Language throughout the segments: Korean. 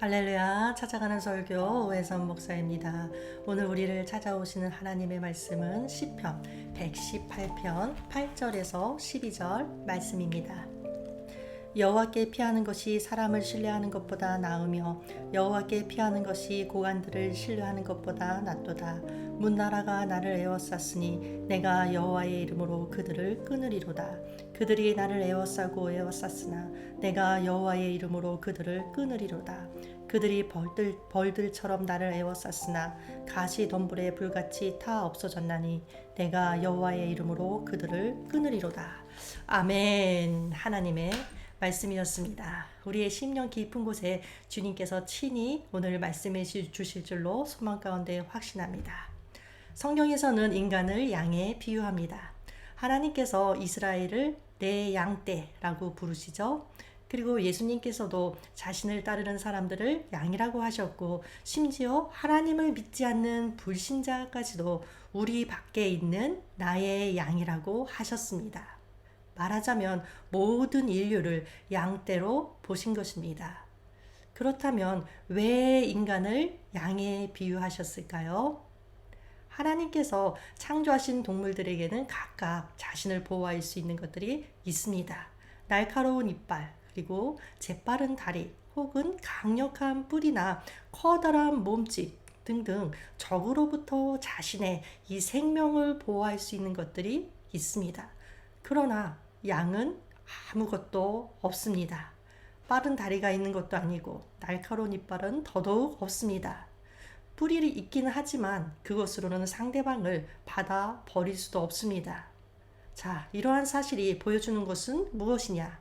할렐루야, 찾아가는 설교 오해선 목사입니다. 오늘 우리를 찾아오시는 하나님의 말씀은 시편 118편 8절에서 12절 말씀입니다. 여호와께 피하는 것이 사람을 신뢰하는 것보다 나으며 여호와께 피하는 것이 고관들을 신뢰하는 것보다 낫도다. 문나라가 나를 에워쌌으니 내가 여호와의 이름으로 그들을 끊으리로다. 그들이 나를 에워싸고 에워쌌으나 내가 여호와의 이름으로 그들을 끊으리로다. 그들이 벌들처럼 나를 에워쌌으나 가시 덤불에 불같이 타 없어졌나니 내가 여호와의 이름으로 그들을 끊으리로다. 아멘. 하나님의 말씀이었습니다. 우리의 심령 깊은 곳에 주님께서 친히 오늘 말씀해 주실 줄로 소망 가운데 확신합니다. 성경에서는 인간을 양에 비유합니다. 하나님께서 이스라엘을 내 양떼라고 부르시죠. 그리고 예수님께서도 자신을 따르는 사람들을 양이라고 하셨고, 심지어 하나님을 믿지 않는 불신자까지도 우리 밖에 있는 나의 양이라고 하셨습니다. 말하자면 모든 인류를 양떼로 보신 것입니다. 그렇다면 왜 인간을 양에 비유하셨을까요? 하나님께서 창조하신 동물들에게는 각각 자신을 보호할 수 있는 것들이 있습니다. 날카로운 이빨, 그리고 재빠른 다리, 혹은 강력한 뿔이나 커다란 몸집 등등 적으로부터 자신의 이 생명을 보호할 수 있는 것들이 있습니다. 그러나 양은 아무것도 없습니다. 빠른 다리가 있는 것도 아니고 날카로운 이빨은 더더욱 없습니다. 뿔이 있기는 하지만 그것으로는 상대방을 받아 버릴 수도 없습니다. 자, 이러한 사실이 보여주는 것은 무엇이냐?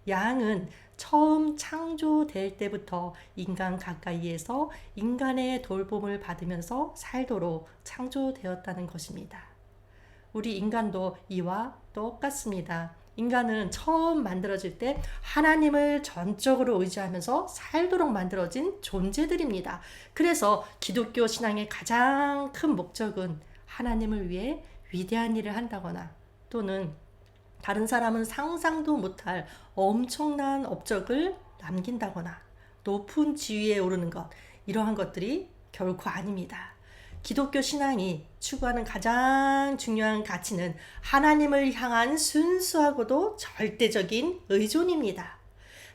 양은 처음 창조될 때부터 인간 가까이에서 인간의 돌봄을 받으면서 살도록 창조되었다는 것입니다. 우리 인간도 이와 똑같습니다. 인간은 처음 만들어질 때 하나님을 전적으로 의지하면서 살도록 만들어진 존재들입니다. 그래서 기독교 신앙의 가장 큰 목적은 하나님을 위해 위대한 일을 한다거나 또는 다른 사람은 상상도 못할 엄청난 업적을 남긴다거나 높은 지위에 오르는 것, 이러한 것들이 결코 아닙니다. 기독교 신앙이 추구하는 가장 중요한 가치는 하나님을 향한 순수하고도 절대적인 의존입니다.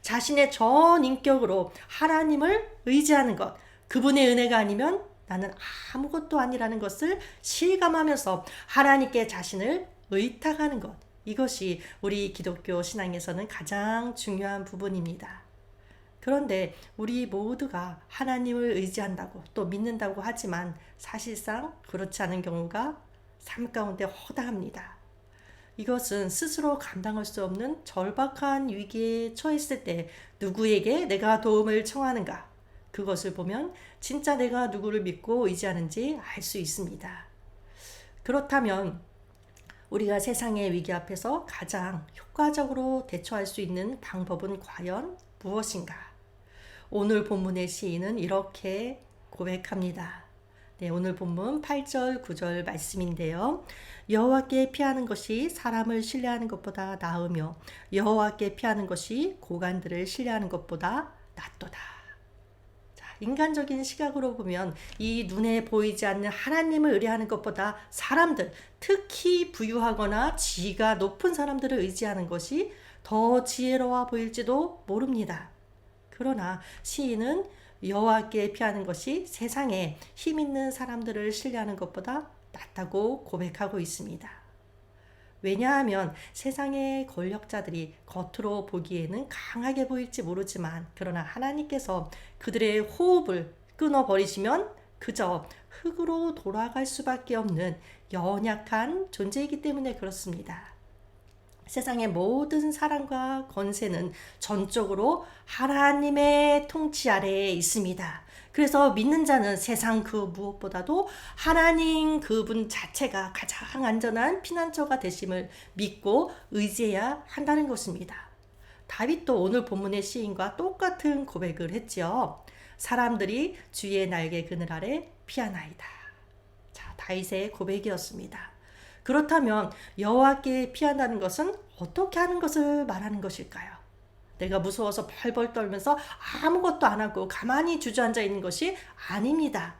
자신의 전 인격으로 하나님을 의지하는 것, 그분의 은혜가 아니면 나는 아무것도 아니라는 것을 실감하면서 하나님께 자신을 의탁하는 것, 이것이 우리 기독교 신앙에서는 가장 중요한 부분입니다. 그런데 우리 모두가 하나님을 의지한다고 또 믿는다고 하지만 사실상 그렇지 않은 경우가 삶 가운데 허다합니다. 이것은 스스로 감당할 수 없는 절박한 위기에 처했을 때 누구에게 내가 도움을 청하는가? 그것을 보면 진짜 내가 누구를 믿고 의지하는지 알 수 있습니다. 그렇다면 우리가 세상의 위기 앞에서 가장 효과적으로 대처할 수 있는 방법은 과연 무엇인가? 오늘 본문의 시인은 이렇게 고백합니다. 네, 오늘 본문 8절, 9절 말씀인데요. 여호와께 피하는 것이 사람을 신뢰하는 것보다 나으며 여호와께 피하는 것이 고관들을 신뢰하는 것보다 낫도다. 인간적인 시각으로 보면 이 눈에 보이지 않는 하나님을 의뢰하는 것보다 사람들, 특히 부유하거나 지위가 높은 사람들을 의지하는 것이 더 지혜로워 보일지도 모릅니다. 그러나 시인은 여호와께 피하는 것이 세상에 힘 있는 사람들을 신뢰하는 것보다 낫다고 고백하고 있습니다. 왜냐하면 세상의 권력자들이 겉으로 보기에는 강하게 보일지 모르지만 그러나 하나님께서 그들의 호흡을 끊어버리시면 그저 흙으로 돌아갈 수밖에 없는 연약한 존재이기 때문에 그렇습니다. 세상의 모든 사랑과 권세는 전적으로 하나님의 통치 아래에 있습니다. 그래서 믿는 자는 세상 그 무엇보다도 하나님 그분 자체가 가장 안전한 피난처가 되심을 믿고 의지해야 한다는 것입니다. 다윗도 오늘 본문의 시인과 똑같은 고백을 했지요. 사람들이 주의 날개 그늘 아래 피하나이다. 자, 다윗의 고백이었습니다. 그렇다면 여호와께 피한다는 것은 어떻게 하는 것을 말하는 것일까요? 내가 무서워서 벌벌 떨면서 아무것도 안 하고 가만히 주저앉아 있는 것이 아닙니다.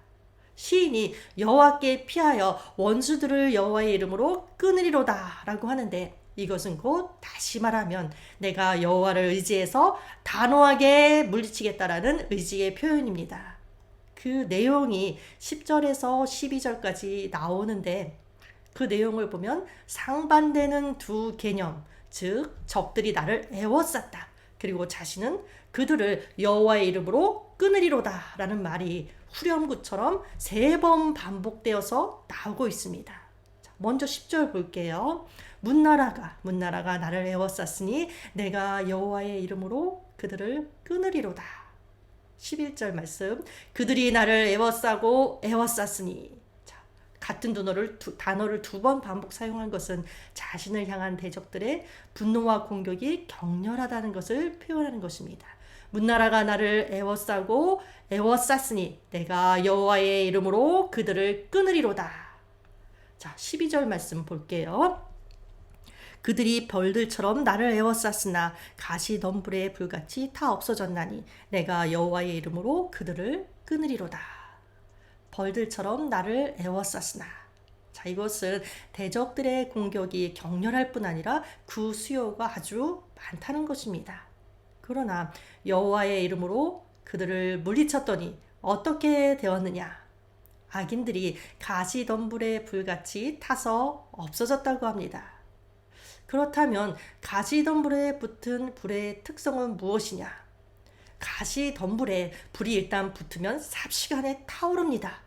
시인이 여호와께 피하여 원수들을 여호와의 이름으로 끊으리로다 라고 하는데, 이것은 곧 다시 말하면 내가 여호와를 의지해서 단호하게 물리치겠다라는 의지의 표현입니다. 그 내용이 10절에서 12절까지 나오는데, 그 내용을 보면 상반되는 두 개념, 즉 적들이 나를 애워쌌다, 그리고 자신은 그들을 여호와의 이름으로 끊으리로다 라는 말이 후렴구처럼 3번 반복되어서 나오고 있습니다. 먼저 10절 볼게요. 문나라가 나를 애워쌌으니 내가 여호와의 이름으로 그들을 끊으리로다. 11절 말씀, 그들이 나를 애워싸고 애워쌌으니. 같은 단어를 2번 반복 사용한 것은 자신을 향한 대적들의 분노와 공격이 격렬하다는 것을 표현하는 것입니다. 문나라가 나를 애워싸고 애워쌌으니 내가 여호와의 이름으로 그들을 끊으리로다. 자, 12절 말씀 볼게요. 그들이 벌들처럼 나를 애워쌌으나 가시덤불의 불같이 다 없어졌나니 내가 여호와의 이름으로 그들을 끊으리로다. 벌들처럼 나를 애워쌌으나. 자, 이것은 대적들의 공격이 격렬할 뿐 아니라 그 수요가 아주 많다는 것입니다. 그러나 여호와의 이름으로 그들을 물리쳤더니 어떻게 되었느냐? 악인들이 가시덤불의 불같이 타서 없어졌다고 합니다. 그렇다면 가시덤불에 붙은 불의 특성은 무엇이냐? 가시덤불에 불이 일단 붙으면 삽시간에 타오릅니다.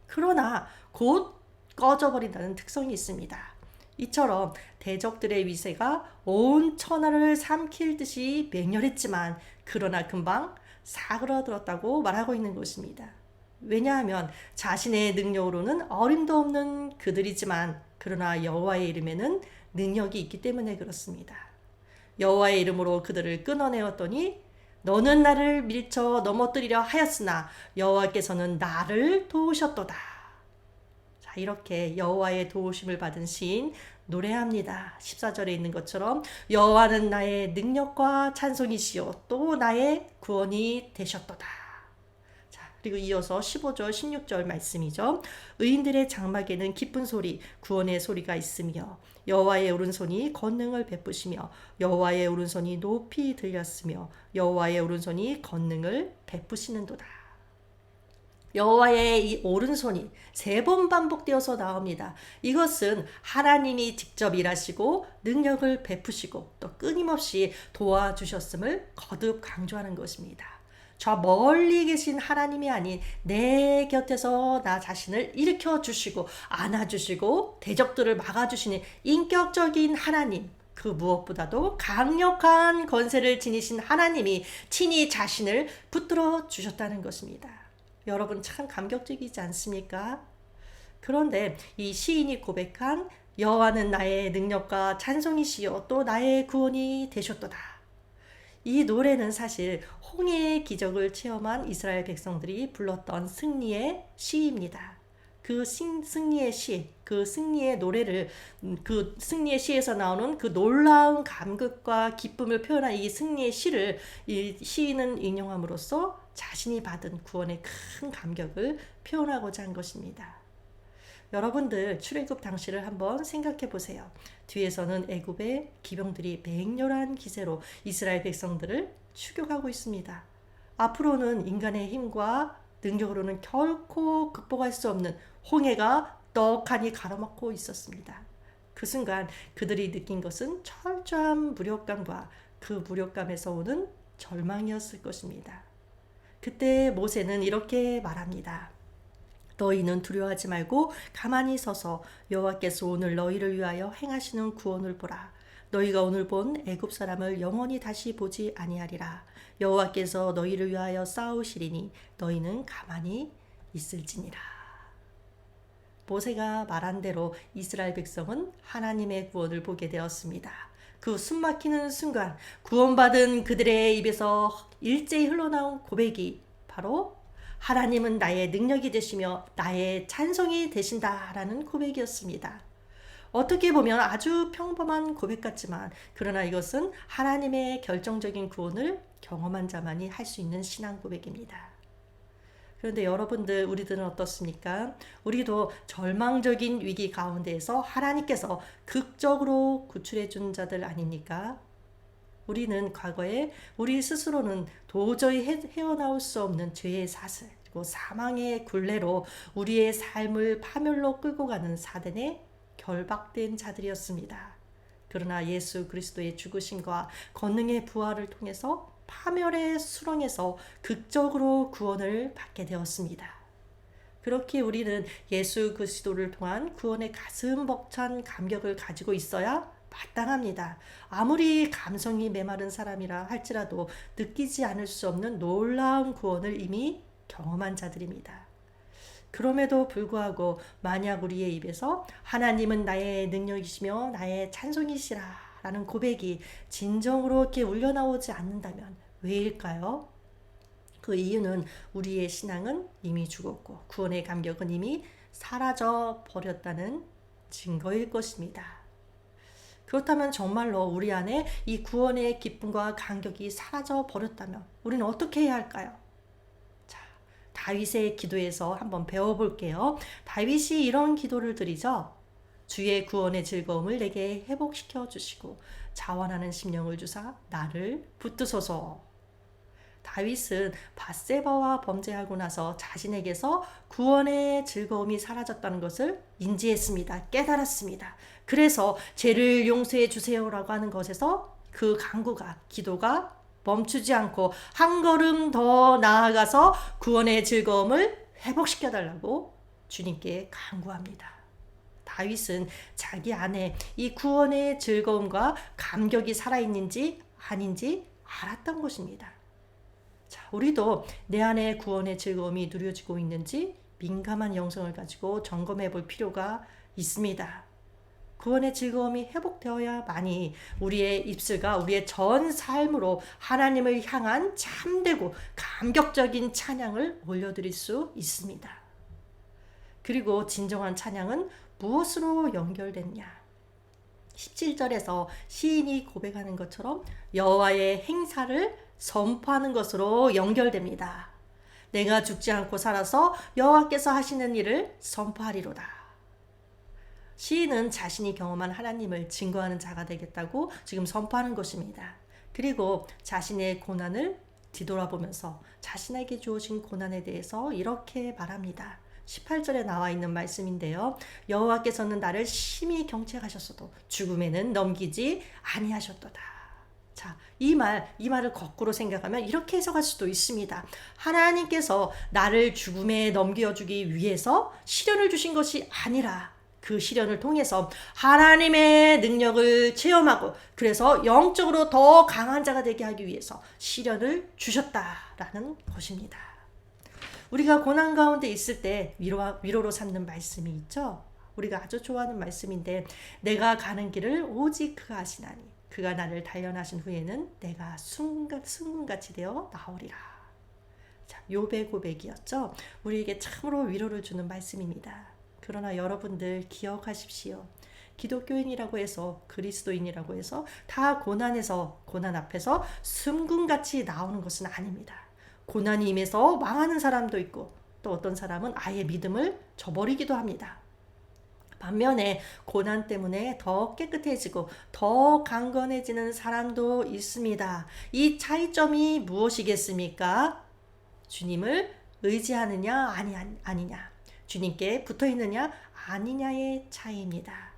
그러나 곧 꺼져버린다는 특성이 있습니다. 이처럼 대적들의 위세가 온 천하를 삼킬 듯이 맹렬했지만 그러나 금방 사그러들었다고 말하고 있는 것입니다. 왜냐하면 자신의 능력으로는 어림도 없는 그들이지만 그러나 여호와의 이름에는 능력이 있기 때문에 그렇습니다. 여호와의 이름으로 그들을 끊어내었더니 너는 나를 밀쳐 넘어뜨리려 하였으나 여호와께서는 나를 도우셨도다. 자, 이렇게 여호와의 도우심을 받은 시인 노래합니다. 14절에 있는 것처럼 여호와는 나의 능력과 찬송이시요 또 나의 구원이 되셨도다. 자, 그리고 이어서 15절 16절 말씀이죠. 의인들의 장막에는 기쁜 소리 구원의 소리가 있으며 여호와의 오른손이 권능을 베푸시며 여호와의 오른손이 높이 들렸으며 여호와의 오른손이 권능을 베푸시는도다. 여호와의 이 오른손이 3번 반복되어서 나옵니다. 이것은 하나님이 직접 일하시고 능력을 베푸시고 또 끊임없이 도와주셨음을 거듭 강조하는 것입니다. 저 멀리 계신 하나님이 아닌 내 곁에서 나 자신을 일으켜 주시고 안아주시고 대적들을 막아주시는 인격적인 하나님, 그 무엇보다도 강력한 권세를 지니신 하나님이 친히 자신을 붙들어 주셨다는 것입니다. 여러분 참 감격적이지 않습니까? 그런데 이 시인이 고백한 여호와는 나의 능력과 찬송이시요 또 나의 구원이 되셨도다. 이 노래는 사실 홍해의 기적을 체험한 이스라엘 백성들이 불렀던 승리의 시입니다. 그 승리의 시, 그 승리의 노래를, 그 승리의 시에서 나오는 그 놀라운 감격과 기쁨을 표현한 이 승리의 시를 이 시인은 인용함으로써 자신이 받은 구원의 큰 감격을 표현하고자 한 것입니다. 여러분들 출애굽 당시를 한번 생각해 보세요. 뒤에서는 애굽의 기병들이 맹렬한 기세로 이스라엘 백성들을 추격하고 있습니다. 앞으로는 인간의 힘과 능력으로는 결코 극복할 수 없는 홍해가 떡하니 가로막고 있었습니다. 그 순간 그들이 느낀 것은 철저한 무력감과 그 무력감에서 오는 절망이었을 것입니다. 그때 모세는 이렇게 말합니다. 너희는 두려워하지 말고 가만히 서서 여호와께서 오늘 너희를 위하여 행하시는 구원을 보라. 너희가 오늘 본 애굽 사람을 영원히 다시 보지 아니하리라. 여호와께서 너희를 위하여 싸우시리니 너희는 가만히 있을지니라. 모세가 말한 대로 이스라엘 백성은 하나님의 구원을 보게 되었습니다. 그 숨막히는 순간 구원받은 그들의 입에서 일제히 흘러나온 고백이 바로 하나님은 나의 능력이 되시며 나의 찬송이 되신다라는 고백이었습니다. 어떻게 보면 아주 평범한 고백 같지만 그러나 이것은 하나님의 결정적인 구원을 경험한 자만이 할 수 있는 신앙 고백입니다. 그런데 여러분들, 우리들은 어떻습니까? 우리도 절망적인 위기 가운데에서 하나님께서 극적으로 구출해 준 자들 아닙니까? 우리는 과거에 우리 스스로는 도저히 헤어나올 수 없는 죄의 사슬 그리고 사망의 굴레로 우리의 삶을 파멸로 끌고 가는 사단에 결박된 자들이었습니다. 그러나 예수 그리스도의 죽으심과 권능의 부활을 통해서 파멸의 수렁에서 극적으로 구원을 받게 되었습니다. 그렇게 우리는 예수 그리스도를 통한 구원의 가슴 벅찬 감격을 가지고 있어야 마땅합니다. 아무리 감성이 메마른 사람이라 할지라도 느끼지 않을 수 없는 놀라운 구원을 이미 경험한 자들입니다. 그럼에도 불구하고 만약 우리의 입에서 하나님은 나의 능력이시며 나의 찬송이시라 라는 고백이 진정으로 이렇게 울려나오지 않는다면 왜일까요? 그 이유는 우리의 신앙은 이미 죽었고 구원의 감격은 이미 사라져 버렸다는 증거일 것입니다. 그렇다면 정말로 우리 안에 이 구원의 기쁨과 감격이 사라져 버렸다면 우리는 어떻게 해야 할까요? 자, 다윗의 기도에서 한번 배워볼게요. 다윗이 이런 기도를 드리죠. 주의 구원의 즐거움을 내게 회복시켜 주시고 자원하는 심령을 주사 나를 붙드소서. 다윗은 밧세바와 범죄하고 나서 자신에게서 구원의 즐거움이 사라졌다는 것을 인지했습니다. 깨달았습니다. 그래서 죄를 용서해 주세요라고 하는 것에서 그 간구가, 기도가 멈추지 않고 한 걸음 더 나아가서 구원의 즐거움을 회복시켜 달라고 주님께 간구합니다. 다윗은 자기 안에 이 구원의 즐거움과 감격이 살아있는지 아닌지 알았던 것입니다. 자, 우리도 내 안에 구원의 즐거움이 누려지고 있는지 민감한 영성을 가지고 점검해 볼 필요가 있습니다. 구원의 즐거움이 회복되어야만이 우리의 입술과 우리의 전 삶으로 하나님을 향한 참되고 감격적인 찬양을 올려드릴 수 있습니다. 그리고 진정한 찬양은 무엇으로 연결됐냐? 17절에서 시인이 고백하는 것처럼 여호와의 행사를 선포하는 것으로 연결됩니다. 내가 죽지 않고 살아서 여호와께서 하시는 일을 선포하리로다. 시인은 자신이 경험한 하나님을 증거하는 자가 되겠다고 지금 선포하는 것입니다. 그리고 자신의 고난을 뒤돌아보면서 자신에게 주어진 고난에 대해서 이렇게 말합니다. 18절에 나와 있는 말씀인데요. 여호와께서는 나를 심히 경책하셨어도 죽음에는 넘기지 아니하셨도다. 자, 이 말을 거꾸로 생각하면 이렇게 해석할 수도 있습니다. 하나님께서 나를 죽음에 넘겨주기 위해서 시련을 주신 것이 아니라 그 시련을 통해서 하나님의 능력을 체험하고 그래서 영적으로 더 강한 자가 되게 하기 위해서 시련을 주셨다라는 것입니다. 우리가 고난 가운데 있을 때 위로로 삼는 말씀이 있죠. 우리가 아주 좋아하는 말씀인데 내가 가는 길을 오직 그가 아시나니 그가 나를 단련하신 후에는 내가 순금같이 되어 나오리라. 자, 욥의 고백이었죠. 우리에게 참으로 위로를 주는 말씀입니다. 그러나 여러분들 기억하십시오. 기독교인이라고 해서 그리스도인이라고 해서 다 고난 앞에서 순금같이 나오는 것은 아닙니다. 고난이 임해서 망하는 사람도 있고 또 어떤 사람은 아예 믿음을 저버리기도 합니다. 반면에 고난 때문에 더 깨끗해지고 더 강건해지는 사람도 있습니다. 이 차이점이 무엇이겠습니까? 주님을 의지하느냐 아니냐, 주님께 붙어있느냐 아니냐의 차이입니다.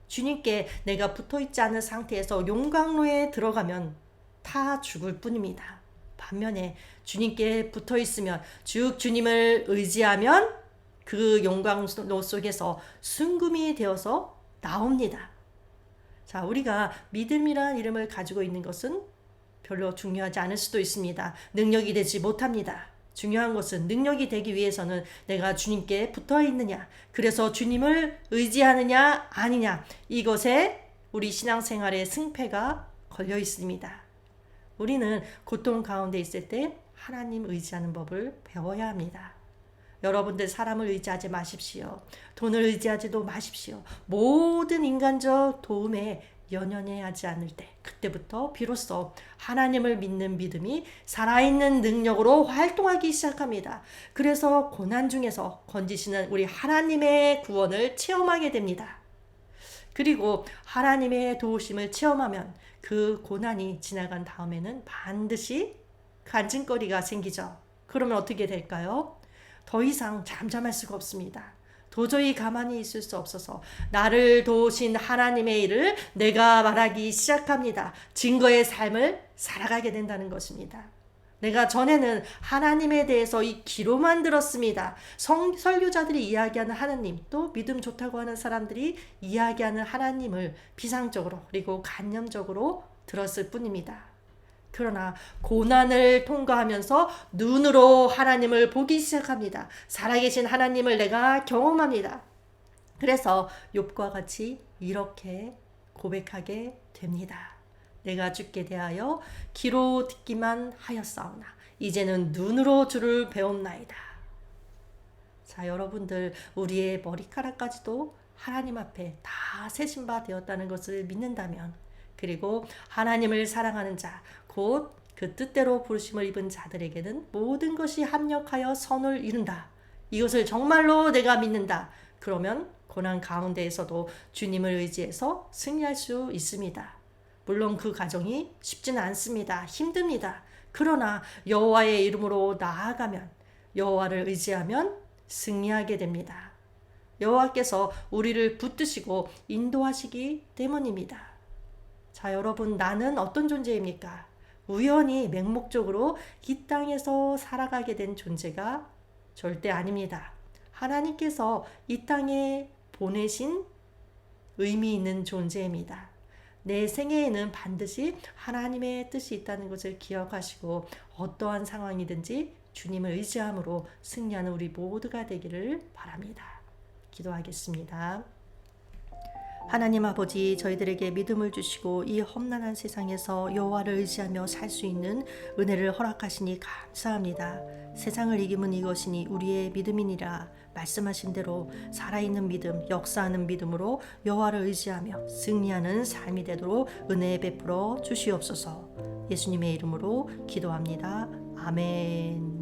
주님께 내가 붙어있지 않은 상태에서 용광로에 들어가면 다 죽을 뿐입니다. 반면에 주님께 붙어있으면 즉 주님을 의지하면 그 용광로 속에서 순금이 되어서 나옵니다. 자, 우리가 믿음이라는 이름을 가지고 있는 것은 별로 중요하지 않을 수도 있습니다. 능력이 되지 못합니다. 중요한 것은 능력이 되기 위해서는 내가 주님께 붙어 있느냐, 그래서 주님을 의지하느냐 아니냐, 이것에 우리 신앙생활의 승패가 걸려 있습니다. 우리는 고통 가운데 있을 때 하나님 의지하는 법을 배워야 합니다. 여러분들 사람을 의지하지 마십시오. 돈을 의지하지도 마십시오. 모든 인간적 도움에 연연해하지 않을 때, 그때부터 비로소 하나님을 믿는 믿음이 살아있는 능력으로 활동하기 시작합니다. 그래서 고난 중에서 건지시는 우리 하나님의 구원을 체험하게 됩니다. 그리고 하나님의 도우심을 체험하면 그 고난이 지나간 다음에는 반드시 간증거리가 생기죠. 그러면 어떻게 될까요? 더 이상 잠잠할 수가 없습니다. 도저히 가만히 있을 수 없어서 나를 도우신 하나님의 일을 내가 말하기 시작합니다. 증거의 삶을 살아가게 된다는 것입니다. 내가 전에는 하나님에 대해서 이 귀로만 들었습니다. 설교자들이 이야기하는 하나님, 또 믿음 좋다고 하는 사람들이 이야기하는 하나님을 비상적으로 그리고 간념적으로 들었을 뿐입니다. 그러나 고난을 통과하면서 눈으로 하나님을 보기 시작합니다. 살아계신 하나님을 내가 경험합니다. 그래서 욥과 같이 이렇게 고백하게 됩니다. 내가 주께 대하여 귀로 듣기만 하였사오나 이제는 눈으로 주를 배웠나이다. 자, 여러분들, 우리의 머리카락까지도 하나님 앞에 다 세신 바 되었다는 것을 믿는다면, 그리고 하나님을 사랑하는 자, 곧 그 뜻대로 부르심을 입은 자들에게는 모든 것이 합력하여 선을 이룬다. 이것을 정말로 내가 믿는다. 그러면 고난 가운데에서도 주님을 의지해서 승리할 수 있습니다. 물론 그 과정이 쉽지는 않습니다. 힘듭니다. 그러나 여호와의 이름으로 나아가면, 여호와를 의지하면 승리하게 됩니다. 여호와께서 우리를 붙드시고 인도하시기 때문입니다. 자, 여러분, 나는 어떤 존재입니까? 우연히 맹목적으로 이 땅에서 살아가게 된 존재가 절대 아닙니다. 하나님께서 이 땅에 보내신 의미 있는 존재입니다. 내 생애에는 반드시 하나님의 뜻이 있다는 것을 기억하시고 어떠한 상황이든지 주님을 의지함으로 승리하는 우리 모두가 되기를 바랍니다. 기도하겠습니다. 하나님 아버지, 저희들에게 믿음을 주시고 이 험난한 세상에서 여호와를 의지하며 살 수 있는 은혜를 허락하시니 감사합니다. 세상을 이김은 이것이니 우리의 믿음이니라. 말씀하신 대로 살아있는 믿음, 역사하는 믿음으로 여호와를 의지하며 승리하는 삶이 되도록 은혜 베풀어 주시옵소서. 예수님의 이름으로 기도합니다. 아멘.